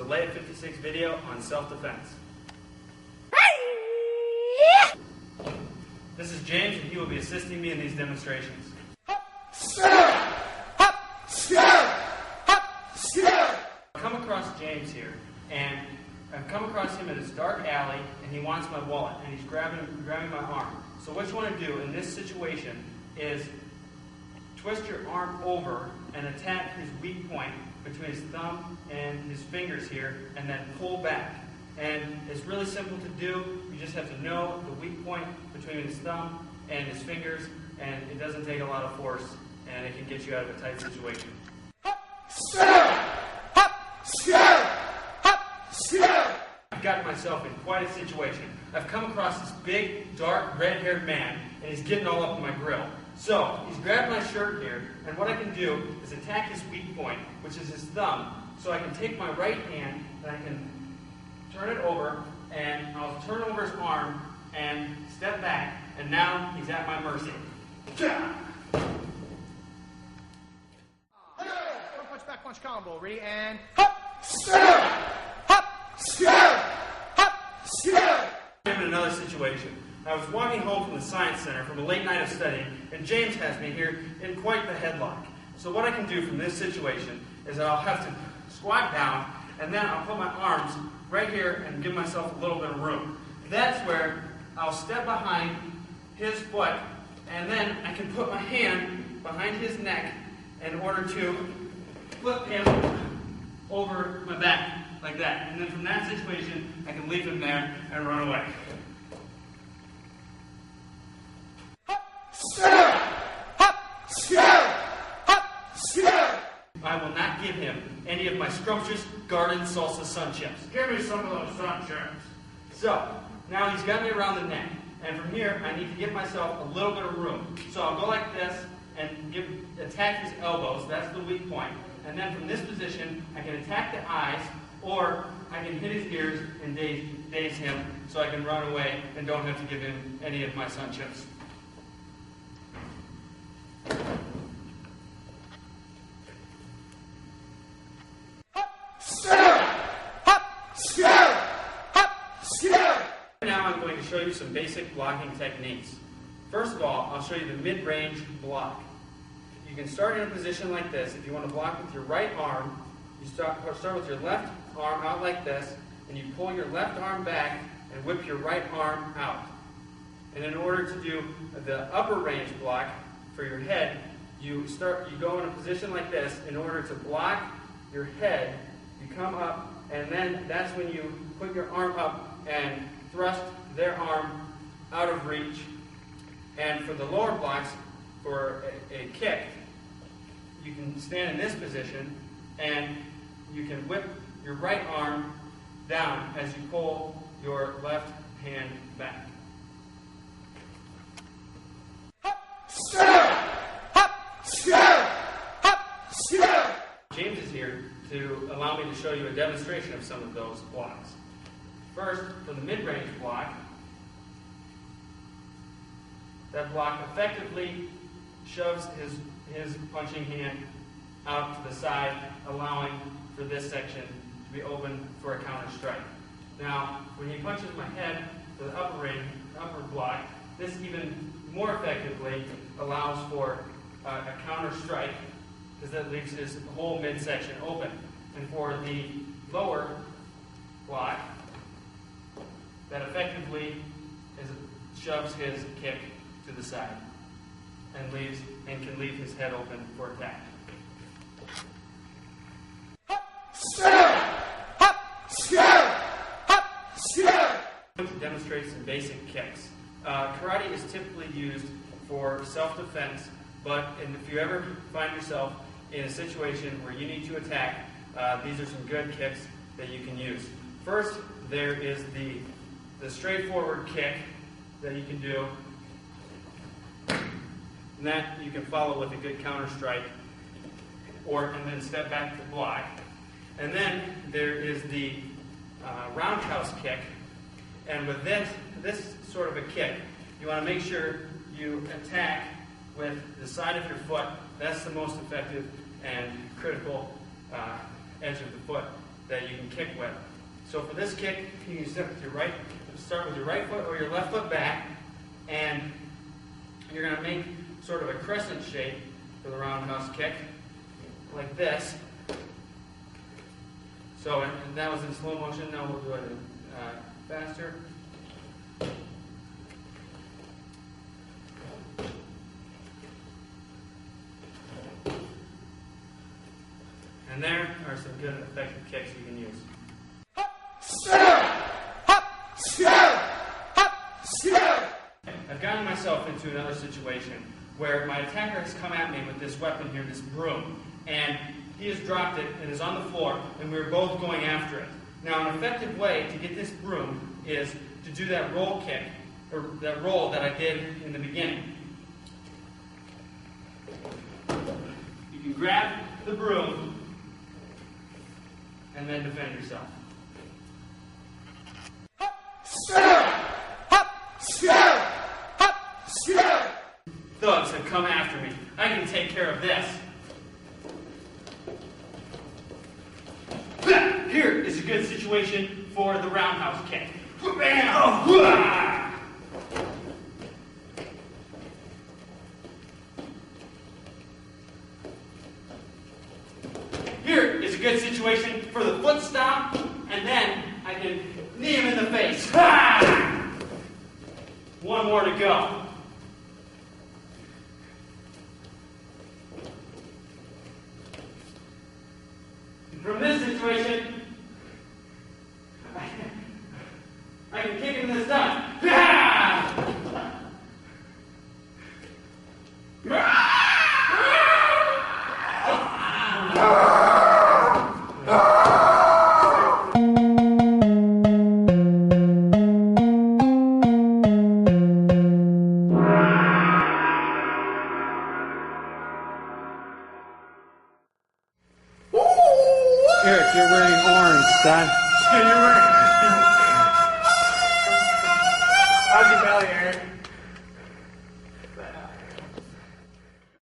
a Layup 56 video on self-defense. This is James, and he will be assisting me in these demonstrations. I've come across James here, and I've come across him in this dark alley, and he wants my wallet, and he's grabbing my arm. So what you want to do in this situation is twist your arm over and attack his weak point between his thumb and his fingers here, and then pull back. And it's really simple to do. You just have to know the weak point between his thumb and his fingers, and it doesn't take a lot of force, and it can get you out of a tight situation. I've gotten myself in quite a situation. I've come across this big, dark, red-haired man, and he's getting all up in my grill. So, he's grabbed my shirt here, and what I can do is attack his weak point, which is his thumb. So I can take my right hand, and I can turn it over, and I'll turn over his arm, and step back, and now he's at my mercy. One punch, back punch combo. Ready, and I'm in another situation. I was walking home from the Science Center from a late night of studying, and James has me here in quite the headlock. So what I can do from this situation is that I'll have to squat down, and then I'll put my arms right here and give myself a little bit of room. That's where I'll step behind his foot, and then I can put my hand behind his neck in order to flip him over my back, like that. And then from that situation, I can leave him there and run away. I will not give him any of my scrumptious garden salsa sun chips. give me some of those sun chips. So, now he's got me around the neck. And from here, I need to give myself a little bit of room. So I'll go like this and attack his elbows. That's the weak point. And then from this position, I can attack the eyes, or I can hit his ears and daze him so I can run away and don't have to give him any of my sun chips. Now I'm going to show you some basic blocking techniques. First of all, I'll show you the mid-range block. You can start in a position like this. If you want to block with your right arm, you start with your left arm out like this, and you pull your left arm back and whip your right arm out. And in order to do the upper range block for your head, you go in a position like this. In order to block your head, you come up, and then that's when you put your arm up and thrust their arm out of reach. And for the lower blocks, for a kick, you can stand in this position, and you can whip your right arm down as you pull your left hand back. James is here to allow me to show you a demonstration of some of those blocks. First, for the mid-range block, that block effectively shoves his punching hand out to the side, allowing for this section to be open for a counter strike. Now, when he punches my head to the upper block, this even more effectively allows for a counter strike, because that leaves his whole midsection open. And for the lower block, that effectively shoves his kick to the side and can leave his head open for attack. I'm going to demonstrate some basic kicks. Karate is typically used for self-defense, but if you ever find yourself in a situation where you need to attack, these are some good kicks that you can use. First, there is the straightforward kick that you can do, and that you can follow with a good counter strike, and then step back to block. And then there is the roundhouse kick, and with this sort of a kick, you want to make sure you attack with the side of your foot. That's the most effective and critical edge of the foot that you can kick with. So for this kick, you can start with your right foot or your left foot back, and you're going to make sort of a crescent shape for the roundhouse kick, like this. So, and that was in slow motion. Now we'll do it faster. And there are some good effective kicks you can use. I've gotten myself into another situation where my attacker has come at me with this weapon here, this broom, and he has dropped it and is on the floor, and we're both going after it. Now, an effective way to get this broom is to do that roll kick, or that roll that I did in the beginning. You can grab the broom and then defend yourself. Thugs have come after me. I can take care of this. Here is a good situation for the roundhouse kick. Bam! Here is a good situation for the foot stomp, and then I can knee him in the face. One more to go. From this situation, I can kick him in the stomach. Eric, you're wearing orange, son. Yeah, you're right. How's your belly, Eric?